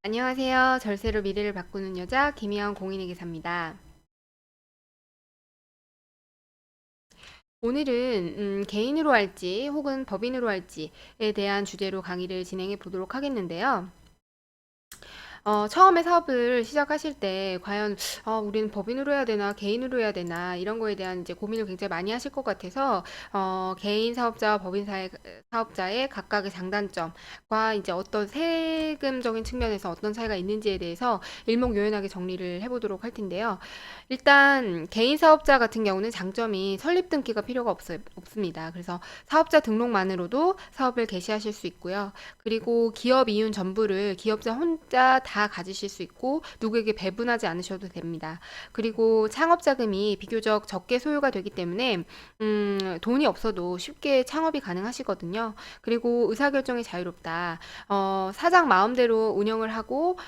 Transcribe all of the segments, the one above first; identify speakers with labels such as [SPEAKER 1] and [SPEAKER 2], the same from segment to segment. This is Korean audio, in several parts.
[SPEAKER 1] 안녕하세요. 절세로 미래를 바꾸는 여자 김희영 공인회계사입니다. 오늘은 개인으로 할지 혹은 법인으로 할지에 대한 주제로 강의를 진행해 보도록 하겠는데요. 처음에 사업을 시작하실 때 과연 우리는 법인으로 해야 되나 개인으로 해야 되나 이런 거에 대한 이제 고민을 굉장히 많이 하실 것 같아서 개인 사업자와 사업자의 각각의 장단점과 이제 어떤 세금적인 측면에서 어떤 차이가 있는지에 대해서 일목요연하게 정리를 해보도록 할 텐데요. 일단 개인 사업자 같은 경우는 장점이 설립 등기가 필요가 없습니다. 그래서 사업자 등록만으로도 사업을 개시하실 수 있고요. 그리고 기업 이윤 전부를 기업자 혼자 다 가지실 수 있고 누구에게 배분하지 않으셔도 됩니다. 그리고 창업 자금이 비교적 적게 소요가 되기 때문에 돈이 없어도 쉽게 창업이 가능하시거든요. 그리고 의사결정이 자유롭다. 사장 마음대로 운영을 하고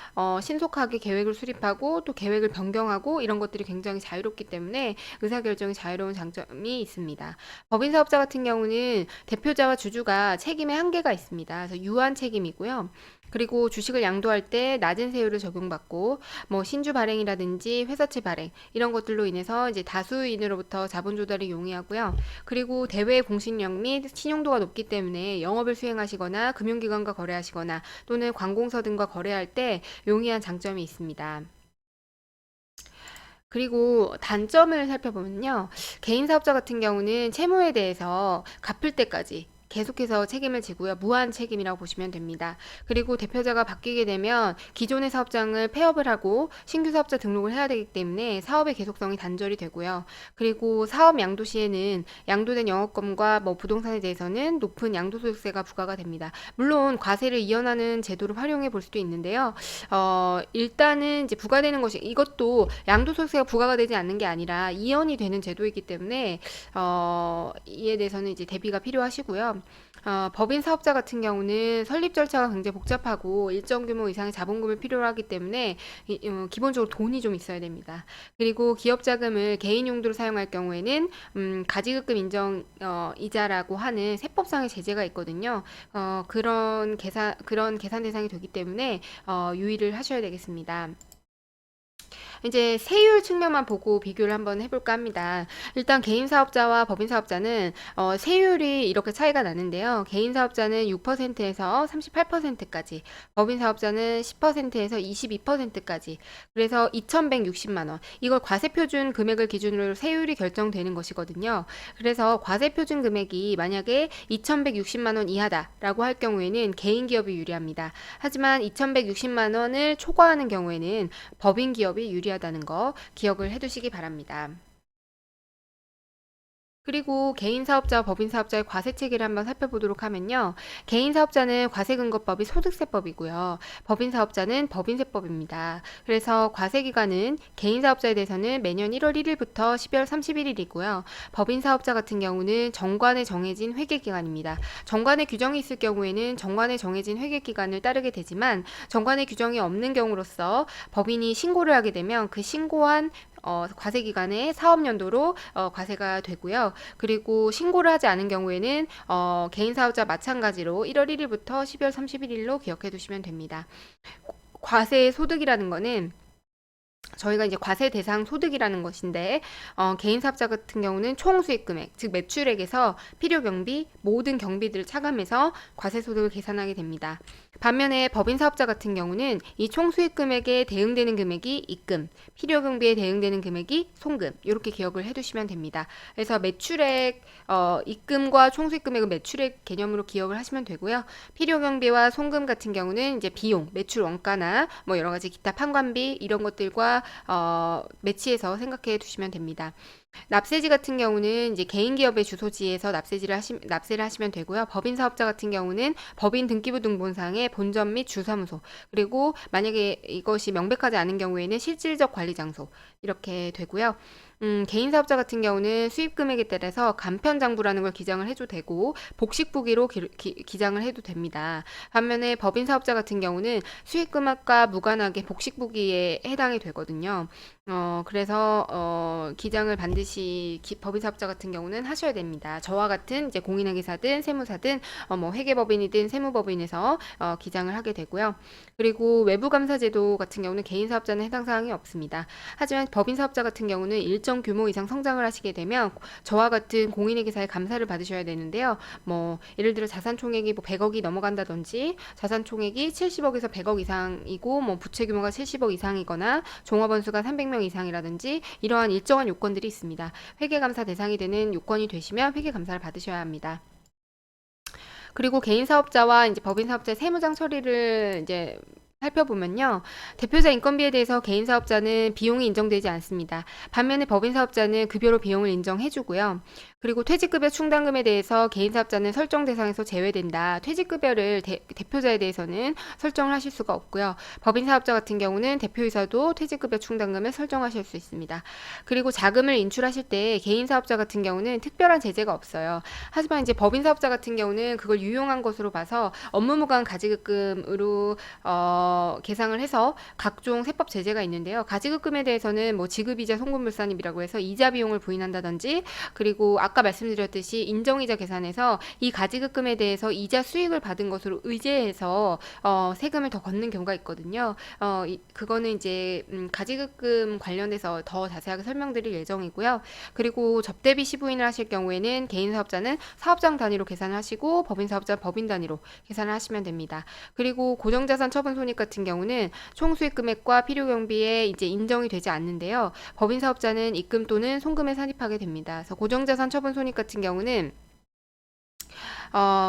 [SPEAKER 1] 신속하게 계획을 수립하고 또 계획을 변경하고 이런 것들이 굉장히 자유롭기 때문에 의사결정이 자유로운 장점이 있습니다. 법인 사업자 같은 경우는 대표자와 주주가 책임의 한계가 있습니다. 그래서 유한 책임이고요. 그리고 주식을 양도할 때 낮은 세율을 적용받고 뭐 신주 발행이라든지 회사채 발행 이런 것들로 인해서 이제 다수인으로부터 자본 조달이 용이하고요. 그리고 대외 공신력 및 신용도가 높기 때문에 영업을 수행하시거나 금융기관과 거래하시거나 또는 관공서 등과 거래할 때 용이한 장점이 있습니다. 그리고 단점을 살펴보면요. 개인 사업자 같은 경우는 채무에 대해서 갚을 때까지 계속해서 책임을 지고요. 무한 책임이라고 보시면 됩니다. 그리고 대표자가 바뀌게 되면 기존의 사업장을 폐업을 하고 신규 사업자 등록을 해야 되기 때문에 사업의 계속성이 단절이 되고요. 그리고 사업 양도 시에는 양도된 영업권과 뭐 부동산에 대해서는 높은 양도소득세가 부과가 됩니다. 물론 과세를 이연하는 제도를 활용해 볼 수도 있는데요. 일단은 이제 부과되는 것이 이것도 양도소득세가 부과가 되지 않는 게 아니라 이연이 되는 제도이기 때문에 이에 대해서는 이제 대비가 필요하시고요. 법인 사업자 같은 경우는 설립 절차가 굉장히 복잡하고 일정 규모 이상의 자본금을 필요로 하기 때문에 기본적으로 돈이 좀 있어야 됩니다. 그리고 기업 자금을 개인 용도로 사용할 경우에는 가지급금 인정 이자라고 하는 세법상의 제재가 있거든요. 그런 계산 대상이 되기 때문에 유의를 하셔야 되겠습니다. 이제 세율 측면만 보고 비교를 한번 해볼까 합니다. 일단 개인 사업자와 법인 사업자는 세율이 이렇게 차이가 나는데요. 개인 사업자는 6%에서 38%까지, 법인 사업자는 10%에서 22%까지. 그래서 2,160만 원. 이걸 과세표준 금액을 기준으로 세율이 결정되는 것이거든요. 그래서 과세표준 금액이 만약에 2,160만 원 이하다라고 할 경우에는 개인 기업이 유리합니다. 하지만 2,160만 원을 초과하는 경우에는 법인 기업이 유리하다는 거 기억을 해두시기 바랍니다. 그리고 개인 사업자와 법인 사업자의 과세 체계를 한번 살펴보도록 하면요. 개인 사업자는 과세근거법이 소득세법이고요. 법인 사업자는 법인세법입니다. 그래서 과세 기간은 개인 사업자에 대해서는 매년 1월 1일부터 12월 31일이고요. 법인 사업자 같은 경우는 정관에 정해진 회계 기간입니다. 정관에 규정이 있을 경우에는 정관에 정해진 회계 기간을 따르게 되지만 정관에 규정이 없는 경우로서 법인이 신고를 하게 되면 그 신고한 과세 기간에 사업연도로 과세가 되고요. 그리고 신고를 하지 않은 경우에는 개인 사업자 마찬가지로 1월 1일부터 12월 31일로 기억해 두시면 됩니다. 과세 소득이라는 거는 저희가 이제 과세 대상 소득이라는 것인데 개인 사업자 같은 경우는 총 수익 금액, 즉 매출액에서 필요 경비, 모든 경비들을 차감해서 과세 소득을 계산하게 됩니다. 반면에 법인 사업자 같은 경우는 이 총 수익 금액에 대응되는 금액이 입금, 필요 경비에 대응되는 금액이 송금 이렇게 기억을 해두시면 됩니다. 그래서 매출액 입금과 총 수익 금액은 매출액 개념으로 기억을 하시면 되고요. 필요 경비와 송금 같은 경우는 이제 비용, 매출 원가나 뭐 여러 가지 기타 판관비 이런 것들과 매치해서 생각해 두시면 됩니다. 납세지 같은 경우는 이제 개인 기업의 주소지에서 납세를 하시면 되고요. 법인 사업자 같은 경우는 법인 등기부 등본상의 본점 및 주사무소 그리고 만약에 이것이 명백하지 않은 경우에는 실질적 관리 장소 이렇게 되고요. 개인 사업자 같은 경우는 수입 금액에 따라서 간편장부라는 걸 기장을 해도 되고 복식부기로 기장을 해도 됩니다. 반면에 법인 사업자 같은 경우는 수입 금액과 무관하게 복식부기에 해당이 되거든요. 그래서 기장을 반드시 법인 사업자 같은 경우는 하셔야 됩니다. 저와 같은 이제 공인회계사든 세무사든 뭐 회계법인이든 세무법인에서 기장을 하게 되고요. 그리고 외부감사제도 같은 경우는 개인 사업자는 해당 사항이 없습니다. 하지만 법인 사업자 같은 경우는 일정 규모 이상 성장을 하시게 되면 저와 같은 공인회계사의 감사를 받으셔야 되는데요. 뭐 예를 들어 자산 총액이 뭐 100억이 넘어간다든지 자산 총액이 70억에서 100억 이상이고 뭐 부채 규모가 70억 이상이거나 종업원 수가 300명 이상이라든지 이러한 일정한 요건들이 있습니다. 회계감사 대상이 되는 요건이 되시면 회계감사를 받으셔야 합니다. 그리고 개인 사업자와 이제 법인 사업자의 세무상 처리를 이제 살펴보면요. 대표자 인건비에 대해서 개인 사업자는 비용이 인정되지 않습니다. 반면에 법인 사업자는 급여로 비용을 인정해주고요. 그리고 퇴직급여 충당금에 대해서 개인 사업자는 설정 대상에서 제외된다. 퇴직급여를 대표자에 대해서는 설정을 하실 수가 없고요. 법인 사업자 같은 경우는 대표이사도 퇴직급여 충당금을 설정하실 수 있습니다. 그리고 자금을 인출하실 때 개인 사업자 같은 경우는 특별한 제재가 없어요. 하지만 이제 법인 사업자 같은 경우는 그걸 유용한 것으로 봐서 업무무관 가지급금으로 계상을 해서 각종 세법 제재가 있는데요. 가지급금에 대해서는 뭐 지급이자 송금물산입이라고 해서 이자 비용을 부인한다든지 그리고 아까 말씀드렸듯이 인정이자 계산에서 이 가지급금에 대해서 이자 수익을 받은 것으로 의제해서 세금을 더 걷는 경우가 있거든요. 그거는 이제 가지급금 관련해서 더 자세하게 설명드릴 예정이고요. 그리고 접대비 시부인을 하실 경우에는 개인 사업자는 사업장 단위로 계산을 하시고 법인 사업자 법인 단위로 계산을 하시면 됩니다. 그리고 고정자산 처분 손익 같은 경우는 총수익 금액과 필요 경비에 이제 인정이 되지 않는데요. 법인 사업자는 입금 또는 송금에 산입하게 됩니다. 그래서 고정자산 처분 손익 같은 경우는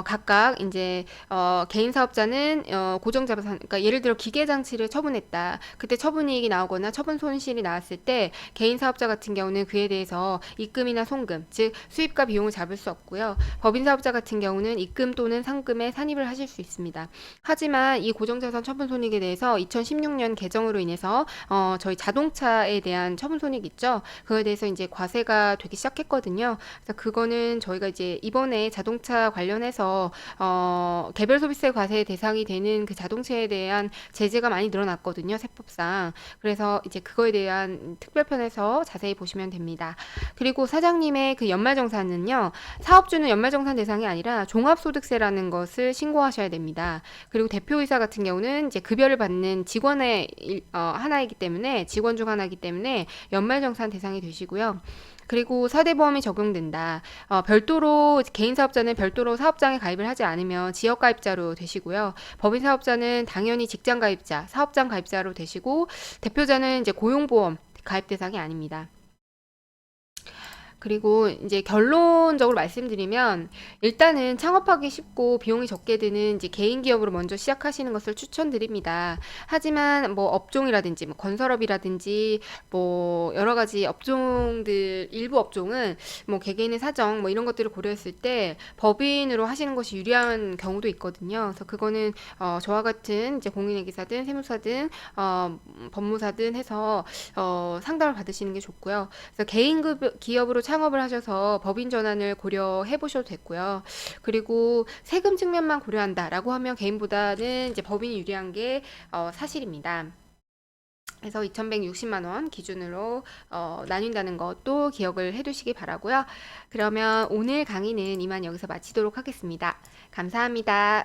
[SPEAKER 1] 각각 이제 개인 사업자는 고정자산, 그러니까 예를 들어 기계 장치를 처분했다. 그때 처분이익이 나오거나 처분 손실이 나왔을 때 개인 사업자 같은 경우는 그에 대해서 입금이나 송금, 즉 수입과 비용을 잡을 수 없고요. 법인 사업자 같은 경우는 입금 또는 상금에 산입을 하실 수 있습니다. 하지만 이 고정자산 처분 손익에 대해서 2016년 개정으로 인해서 저희 자동차에 대한 처분 손익 있죠. 그거에 대해서 이제 과세가 되기 시작했거든요. 그래서 그거는 저희가 이제 이번에 자동차 관련해서 개별 소비세 과세 대상이 되는 그 자동차에 대한 제재가 많이 늘어났거든요, 세법상. 그래서 이제 그거에 대한 특별편에서 자세히 보시면 됩니다. 그리고 사장님의 그 연말정산은요, 사업주는 연말정산 대상이 아니라 종합소득세라는 것을 신고하셔야 됩니다. 그리고 대표이사 같은 경우는 이제 급여를 받는 직원의 하나이기 때문에 직원 중 하나이기 때문에 연말정산 대상이 되시고요. 그리고 4대 보험이 적용된다. 별도로 개인 사업자는 별도로 사업장에 가입을 하지 않으면 지역 가입자로 되시고요. 법인 사업자는 당연히 직장 가입자, 사업장 가입자로 되시고 대표자는 이제 고용보험 가입 대상이 아닙니다. 그리고 이제 결론적으로 말씀드리면 일단은 창업하기 쉽고 비용이 적게 드는 이제 개인 기업으로 먼저 시작하시는 것을 추천드립니다. 하지만 뭐 업종이라든지 뭐 건설업이라든지 뭐 여러 가지 업종들 일부 업종은 뭐 개개인의 사정 뭐 이런 것들을 고려했을 때 법인으로 하시는 것이 유리한 경우도 있거든요. 그래서 그거는 저와 같은 이제 공인회계사든 세무사든 법무사든 해서 상담을 받으시는 게 좋고요. 그래서 개인 기업으로 창업을 하셔서 법인 전환을 고려해 보셔도 됐고요. 그리고 세금 측면만 고려한다라고 하면 개인보다는 이제 법인이 유리한 게 사실입니다. 그래서 2,160만 원 기준으로 나뉜다는 것도 기억을 해두시기 바라고요. 그러면 오늘 강의는 이만 여기서 마치도록 하겠습니다. 감사합니다.